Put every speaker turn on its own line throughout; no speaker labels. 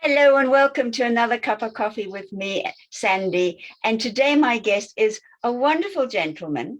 Hello and welcome to another cup of coffee with me, Sandy. And today my guest is a wonderful gentleman.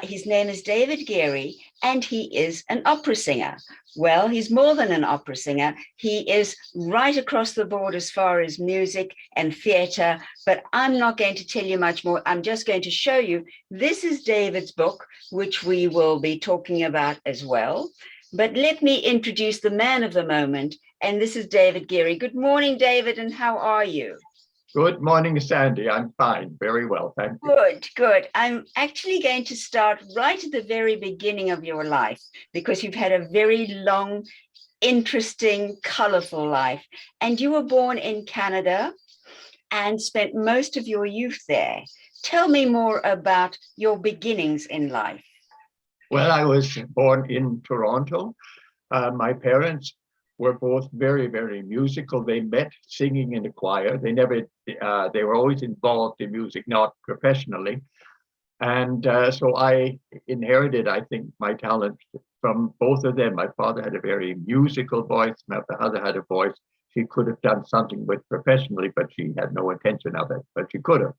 His name is David Geary, and he is an opera singer. Well, he's more than an opera singer. He is right across the board as far as music and theatre, but I'm not going to tell you much more. I'm just going to show you. This is David's book, which we will be talking about as well. But let me introduce the man of the moment, and this is David Geary. Good morning, David, and how are you?
Good morning, Sandy. I'm fine. Very well, thank you.
Good, good. I'm actually going to start right at the very beginning of your life because you've had a very long, interesting, colorful life. And you were born in Canada and spent most of your youth there. Tell me more about your beginnings in life.
Well, I was born in Toronto. My parents were both very, very musical. They met singing in the choir. They were always involved in music, not professionally. And so I inherited, I think, my talent from both of them. My father had a very musical voice. My mother had a voice she could have done something with professionally, but she had no intention of it, but she could have.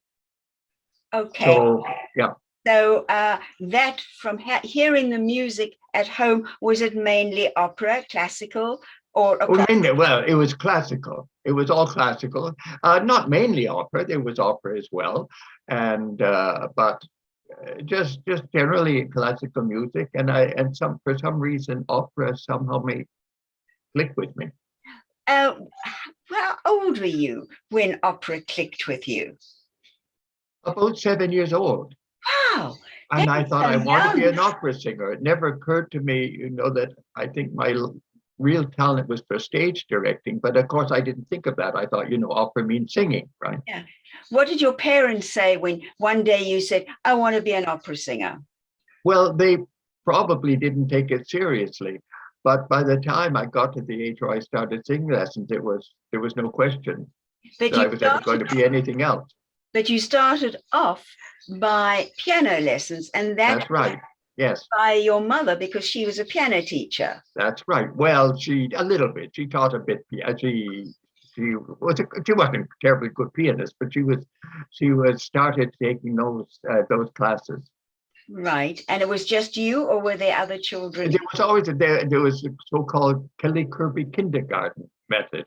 Okay.
So, yeah.
So that from hearing the music at home, was it mainly opera, classical, or
well, it was classical. It was all classical, not mainly opera. There was opera as well, and but just generally classical music. And for some reason opera somehow made click with me.
How old were you when opera clicked with you?
About 7 years old.
Wow.
And I thought
so
I want to be
young.
an opera singer. It never occurred to me, that I think my real talent was for stage directing. But of course, I didn't think of that. I thought, opera means singing, right?
Yeah. What did your parents say when one day you said, I want to be an opera singer?
Well, they probably didn't take it seriously. But by the time I got to the age where I started singing lessons, there was no question
But
that I was ever going to be anything else.
But you started off by piano lessons, and
that's right. Yes.
By your mother because she was a piano teacher.
That's right. Well, a little bit. She taught a bit. She wasn't a terribly good pianist, but she was started taking those classes.
Right. And it was just you, or were there other children?
There was always there was a so-called Kirby kindergarten method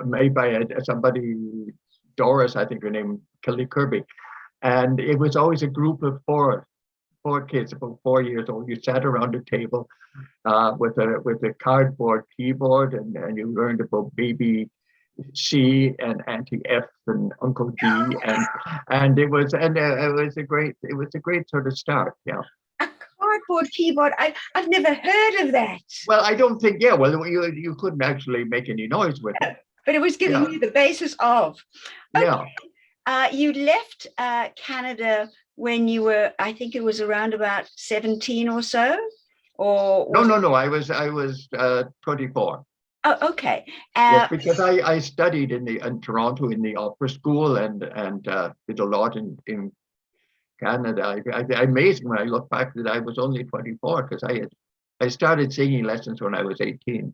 made by somebody, Doris, I think her name, Kirby. And it was always a group of four kids, about 4 years old. You sat around a table with a cardboard keyboard, and you learned about baby C and Auntie F and Uncle D, and it was a great sort of start. Yeah.
A cardboard keyboard. I've never heard of that.
Well, I don't think. Yeah. Well, you couldn't actually make any noise with it.
But it was giving you the basis of.
Okay. Yeah.
You left Canada when you were, I think it was around about 17 or so, or
no. I was 24.
Oh, okay.
Yes, because I studied in Toronto in the opera school and did a lot in Canada. Amazing when I look back that I was only 24 because I started singing lessons when I was 18.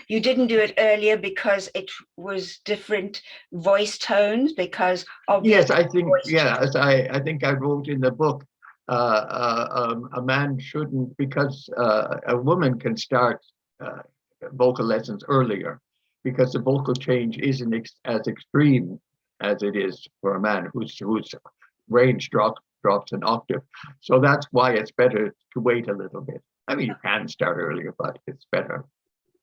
You didn't do it earlier because it was different voice tones because of
yes, I think yes, I think I wrote in the book a man shouldn't, because a woman can start vocal lessons earlier because the vocal change isn't as extreme as it is for a man whose range drops an octave. So that's why it's better to wait a little bit. I mean, you can start earlier, but it's better.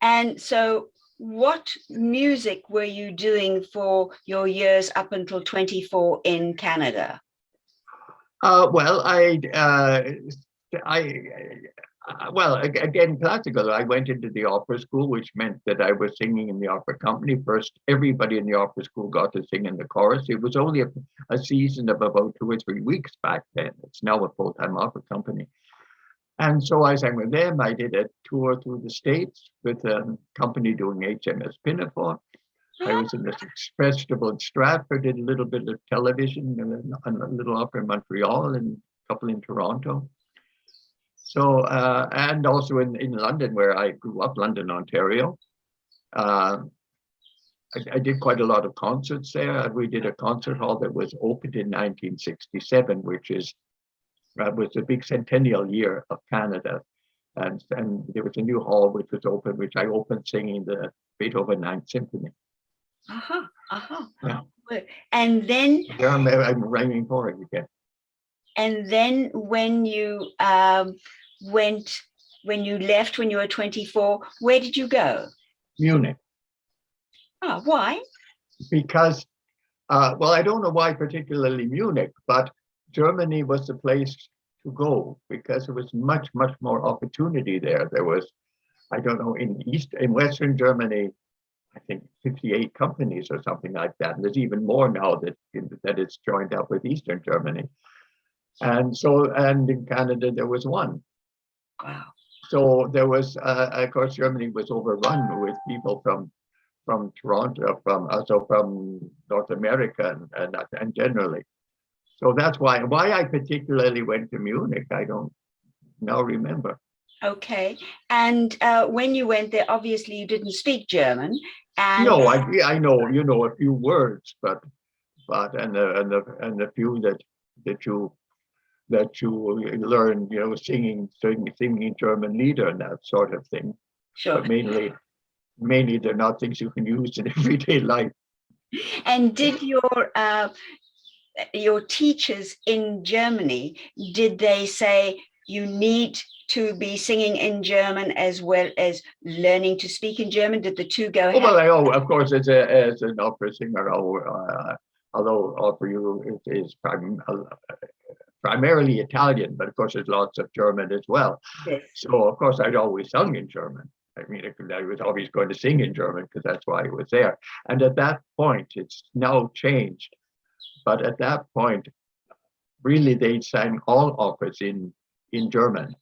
And so what music were you doing for your years up until 24 in Canada?
Well, again, classical. I went into the opera school, which meant that I was singing in the opera company. First, everybody in the opera school got to sing in the chorus. It was only a season of about 2 or 3 weeks back then. It's now a full-time opera company. And so I sang with them. I did a tour through the States with a company doing HMS Pinafore. I was in this festival in Stratford, did a little bit of television, and a little opera in Montreal and a couple in Toronto. So, and also in London, where I grew up, London, Ontario. I did quite a lot of concerts there. We did a concert hall that was opened in 1967, which was the big centennial year of Canada. And there was a new hall which was open, which I opened singing the Beethoven Ninth Symphony. Yeah.
And then
there I'm rhyming for it again.
And then when you left when you were 24, where did you go?
Munich.
Oh, why?
Because, well, I don't know why particularly Munich, but Germany was the place to go because there was much, much more opportunity there. There was, I don't know, in Western Germany, I think 58 companies or something like that. And there's even more now that it's joined up with Eastern Germany. And in Canada, there was one.
Wow.
So there was, of course, Germany was overrun with people from Toronto, from North America and generally. So that's why I particularly went to Munich, I don't now remember.
Okay. And when you went there, obviously you didn't speak German. And
no, I know, a few words, but the few that you learn, singing German lieder and that sort of thing.
Sure.
But mainly they're not things you can use in everyday life.
And did your teachers in Germany, did they say you need to be singing in German as well as learning to speak in German? Did the two go hand?
Well, of course, as an opera singer, although opera is primarily Italian, but of course there's lots of German as well.
Yes.
So of course I'd always sung in German. I mean, I was always going to sing in German because that's why I was there. And at that point, it's now changed. But at that point, really, they sang all operas in German,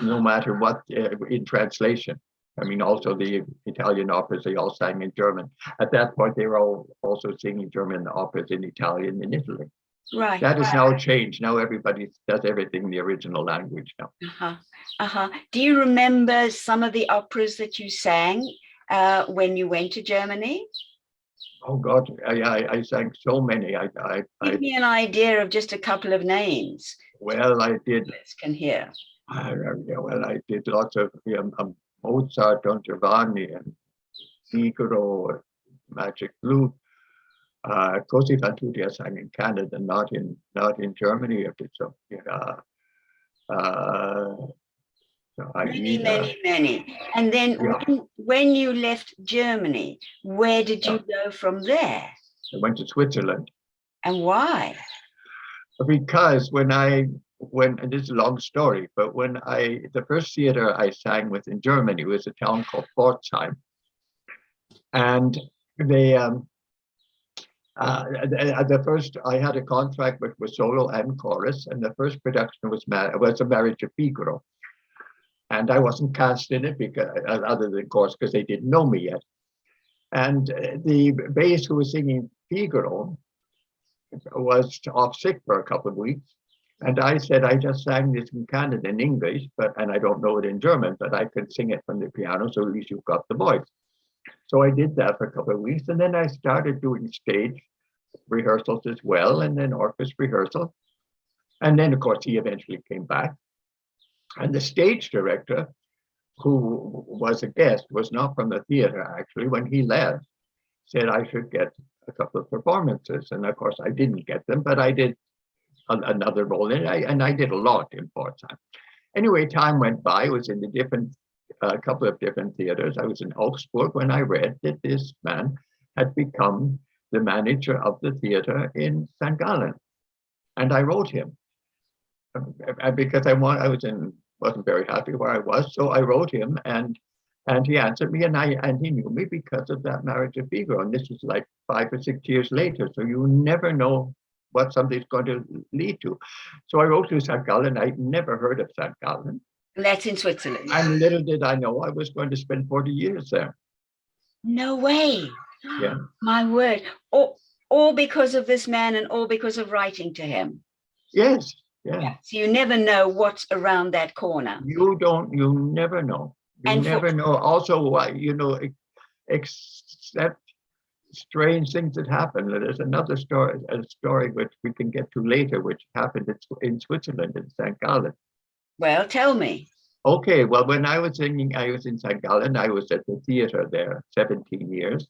no matter what, in translation. I mean, also the Italian operas, they all sang in German. At that point, they were all also singing German operas in Italian in Italy.
Right.
That has now changed. Now everybody does everything in the original language now.
Do you remember some of the operas that you sang when you went to Germany?
Oh God, I sang so many.
Give me an idea of just a couple of names.
Well, I did.
Let's can hear.
I did lots of Mozart, Don Giovanni, and Figaro, Magic Flute. Cosi Tutti I sang in Canada, not in Germany. So
many. And then when you left Germany, where did you go from there?
I went to Switzerland. And
why?
Because and this is a long story, but the first theater I sang with in Germany was a town called Pforzheim. And they, I had a contract with solo and chorus, and the first production was a Marriage of Figaro. And I wasn't cast in it because, other than, of course, because they didn't know me yet. And the bass who was singing Figaro was off sick for a couple of weeks. And I said, I just sang this in Canada in English, and I don't know it in German, but I can sing it from the piano, so at least you've got the voice. So I did that for a couple of weeks, and then I started doing stage rehearsals as well, and then orchestra rehearsal. And then, of course, he eventually came back. And the stage director, who was a guest, was not from the theater, actually. When he left, said I should get a couple of performances. And of course, I didn't get them, but I did another role in it, and I did a lot in Pforzheim. Anyway, time went by. I was in a couple of different theaters. I was in Augsburg when I read that this man had become the manager of the theater in St. Gallen. And I wrote him. Because wasn't very happy where I was, so I wrote him, and he answered me, and he knew me because of that Marriage of Figaro, and this was like 5 or 6 years later. So you never know what something's going to lead to. So I wrote to St. Gallen. I'd never heard of St. Gallen.
That's in Switzerland.
And little did I know I was going to spend 40 years there.
No way.
Yeah.
My word. All because of this man, and all because of writing to him.
Yes. Yeah.
So you never know what's around that corner.
You never know. You never know. Also, except strange things that happen. There's another story, a story which we can get to later, which happened in Switzerland, in St. Gallen.
Well, tell me.
Okay, well, when I was singing, I was in St. Gallen. I was at the theater there 17 years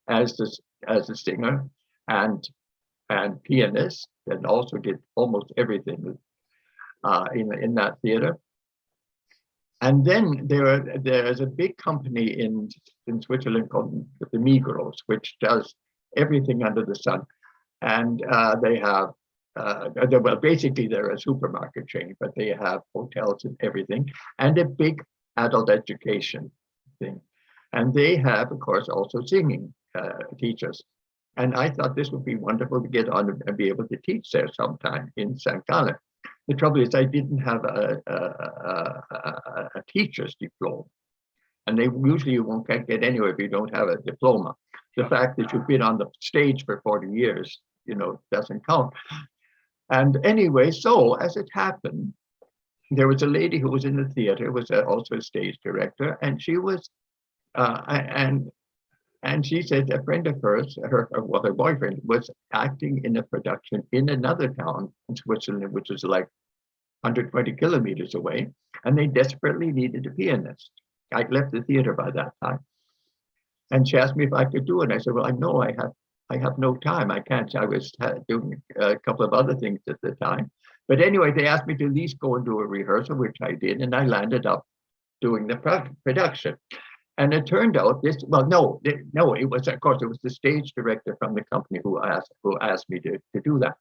as a singer and pianist, and also did almost everything in that theater. And then there's a big company in Switzerland called the Migros, which does everything under the sun. And they have, well, basically they're a supermarket chain, but they have hotels and everything, and a big adult education thing. And they have, of course, also singing teachers. And I thought this would be wonderful to get on and be able to teach there sometime in St. Gallen. The trouble is I didn't have a teacher's diploma. And they usually you won't get anywhere if you don't have a diploma. The fact that you've been on the stage for 40 years, doesn't count. And anyway, so as it happened, there was a lady who was in the theater, was also a stage director, and she was, and she said a friend of hers, her boyfriend, was acting in a production in another town in Switzerland, which is like 120 kilometers away, and they desperately needed a pianist. I'd left the theater by that time. And she asked me if I could do it. And I said, well, I know I have no time. I can't. I was doing a couple of other things at the time. But anyway, they asked me to at least go and do a rehearsal, which I did. And I landed up doing the production. And it turned out it was, of course, it was the stage director from the company who asked me to do that.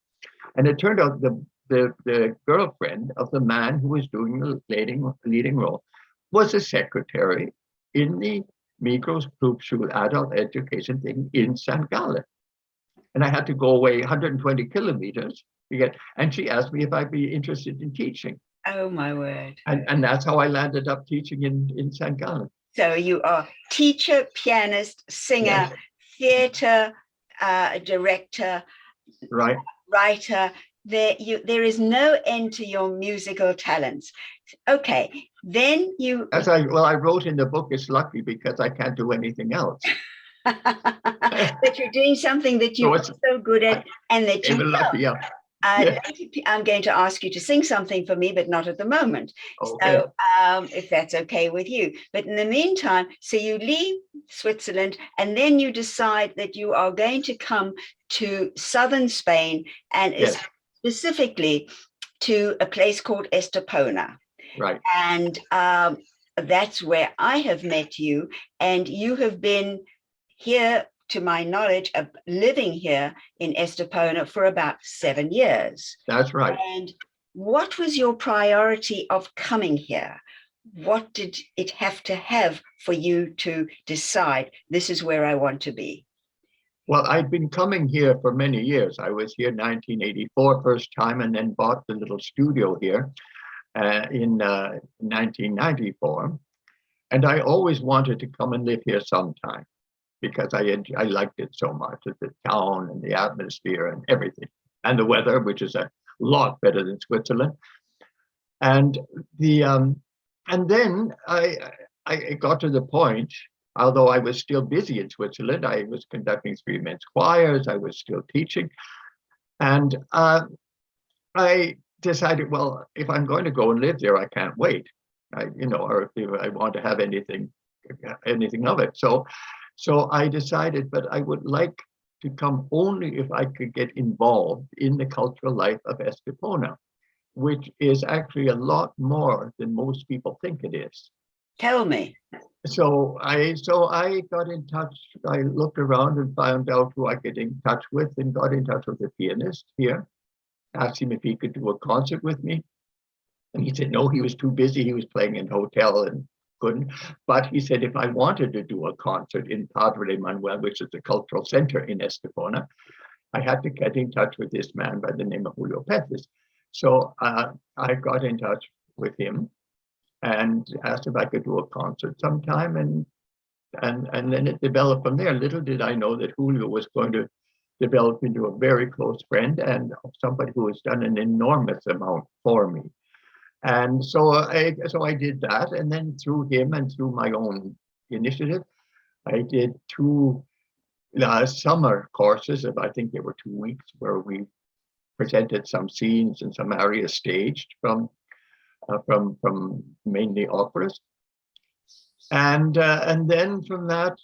And it turned out the girlfriend of the man who was doing the leading role was a secretary in the Migros Berufsschule adult education thing in St. Gallen. And I had to go away 120 kilometers to get, and she asked me if I'd be interested in teaching.
Oh my word.
And that's how I landed up teaching in St. Gallen.
So you are teacher, pianist, singer, yes. Theater director,
right,
writer. There is no end to your musical talents. Okay, then you.
I wrote in the book, it's lucky because I can't do anything else.
But you're doing something that you're so good at, and that you
lucky, yeah.
I'm going to ask you to sing something for me, but not at the moment.
Okay.
So if that's okay with you. But in the meantime, so you leave Switzerland and then you decide that you are going to come to southern Spain and specifically to a place called Estepona.
Right.
And that's where I have met you. And you have been here, to my knowledge, of living here in Estepona for about 7 years.
That's right.
And what was your priority of coming here? What did it have to have for you to decide this is where I want to be?
Well, I'd been coming here for many years. I was here in 1984 first time, and then bought the little studio here in 1994. And I always wanted to come and live here sometime, because I liked it so much, the town and the atmosphere and everything, and the weather, which is a lot better than Switzerland. And and then I got to the point, although I was still busy in Switzerland, I was conducting 3 men's choirs, I was still teaching, and I decided, well, if I'm going to go and live there, I can't wait, or if I want to have anything of it. So I decided, but I would like to come only if I could get involved in the cultural life of Estepona, which is actually a lot more than most people think it is.
Tell me.
So I got in touch. I looked around and found out who I could get in touch with, and got in touch with a pianist here. Asked him if he could do a concert with me, and he said no. He was too busy. He was playing in a hotel and couldn't. But he said if I wanted to do a concert in Padre Manuel, which is the cultural center in Estepona, I had to get in touch with this man by the name of Julio Pettis. So I got in touch with him and asked if I could do a concert sometime, and then it developed from there. Little did I know that Julio was going to develop into a very close friend and somebody who has done an enormous amount for me. And so I did that, and then through him and through my own initiative, I did 2 summer courses, and I think they were 2 weeks, where we presented some scenes and some arias staged from mainly operas, and then from that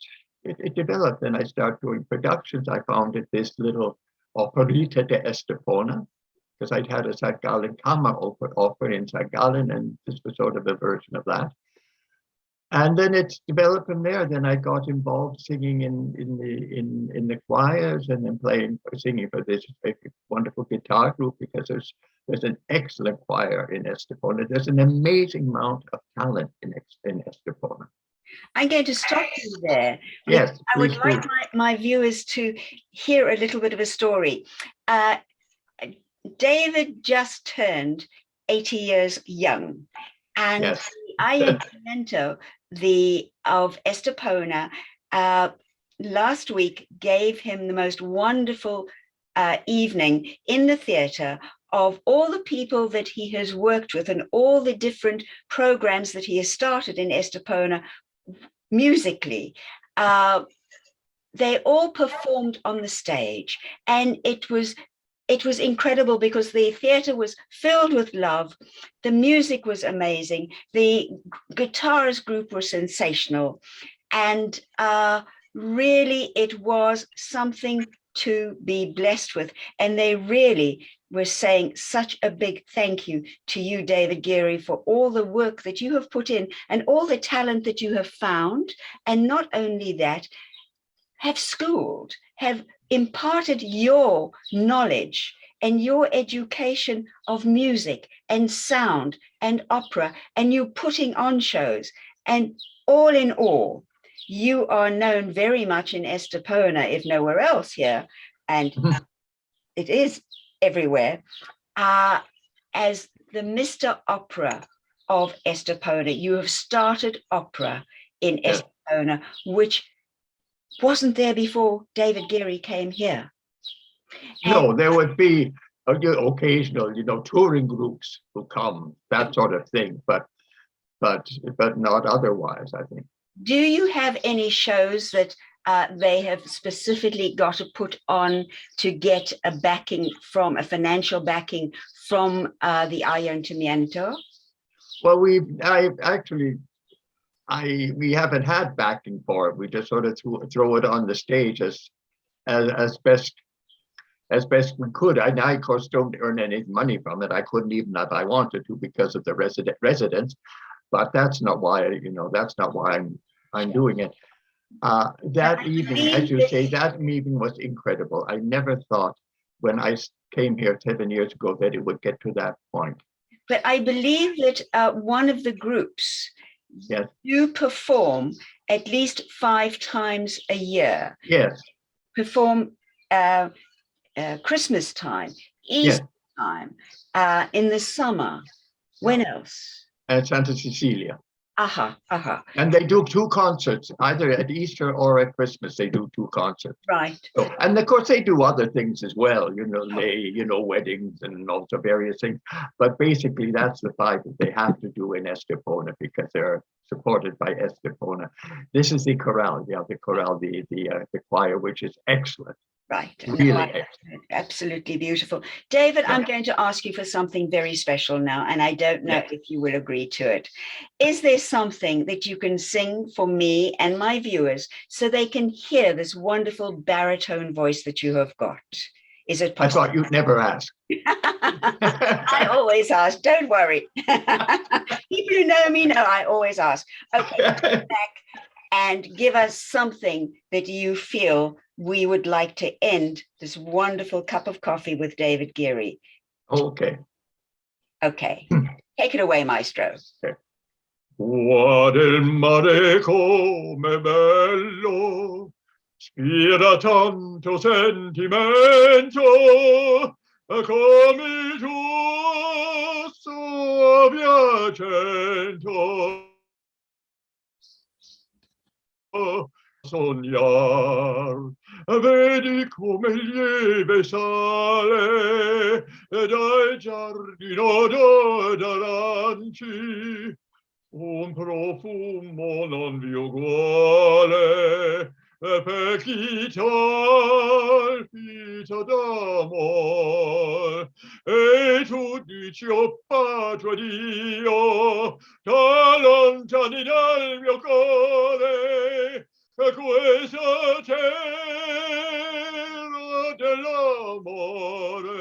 it developed, and I started doing productions. I founded this little Operitate Estepona, because I'd had a St. Gallen Kammer opera in St. Gallen, and this was sort of a version of that. And then it's developed from there. Then I got involved singing in the choirs, and then singing for this wonderful guitar group, because there's an excellent choir in Estepona. There's an amazing amount of talent in Estepona.
I'm going to stop you there.
Yes,
I would like my viewers to hear a little bit of a story. David just turned 80 years young, and
yes.
the Ayuntamiento of Estepona last week gave him the most wonderful evening in the theatre of all the people that he has worked with and all the different programs that he has started in Estepona musically. They all performed on the stage, and it was incredible, because the theatre was filled with love. The music was amazing. The guitarist group were sensational. And really, it was something to be blessed with. And they really were saying such a big thank you to you, David Geary, for all the work that you have put in and all the talent that you have found. And not only that, have schooled, have imparted your knowledge and your education of music and sound and opera, and you putting on shows. And all in all, you are known very much in Estepona, if nowhere else here, and it is everywhere, as the Mr. Opera of Estepona. You have started opera in Estepona, which wasn't there before David Geary came here.
No, there would be occasional, touring groups who come, that sort of thing, but not otherwise, I think.
Do you have any shows that they have specifically got to put on to get a financial backing from the Ayuntamiento?
Well, we haven't had backing for it. We just sort of throw it on the stage as best we could. I of course don't earn any money from it. I couldn't even if I wanted to, because of the residents. But that's not why I'm doing it. That evening, as you say, that evening was incredible. I never thought when I came here 7 years ago that it would get to that point.
But I believe that one of the groups,
yes,
you perform at least 5 times a year.
Yes.
Perform Christmas time, Easter time, in the summer. When else?
At Santa Cecilia.
And
they do 2 concerts, either at Easter or at Christmas. They do 2 concerts.
Right.
So, and of course they do other things as well, weddings and also various things. But basically that's the 5 that they have to do in Estepona, because they're supported by Estepona. This is the chorale, the choir, which is excellent.
Right.
Really excellent.
Absolutely beautiful. David, I'm going to ask you for something very special now, and I don't know if you will agree to it. Is there something that you can sing for me and my viewers so they can hear this wonderful baritone voice that you have got? Is it possible?
I thought you'd never ask.
I always ask, don't worry. People who know me know I always ask. Okay, come back and give us something that you feel we would like to end this wonderful cup of coffee with David Geary.
Okay.
Okay. Take it away, maestro.
Okay. Qua del mare come bello, spira tanto sentimento, come giusto piacento. Sognar, vedi come lieve sale dal giardino d'aranci un profumo non vi uguale
vita d'amor, e tutti ci ho patria Dio, da lontani dal mio cuore, questa terra dell'amore,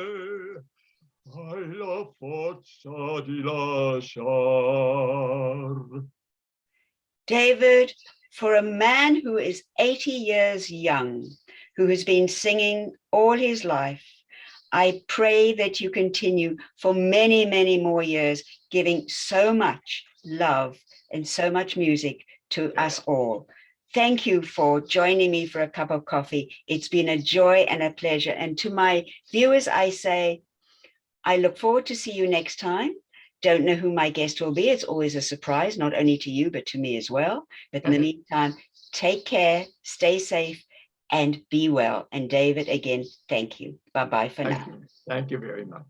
hai la forza di lasciar.
David, for a man who is 80 years young, who has been singing all his life, I pray that you continue for many, many more years, giving so much love and so much music to us all. Thank you for joining me for a cup of coffee. It's been a joy and a pleasure. And to my viewers, I say, I look forward to see you next time. Don't know who my guest will be. It's always a surprise, not only to you, but to me as well. But in the meantime, take care, stay safe, and be well. And David, again, thank you. Bye-bye for now.
Thank you very much.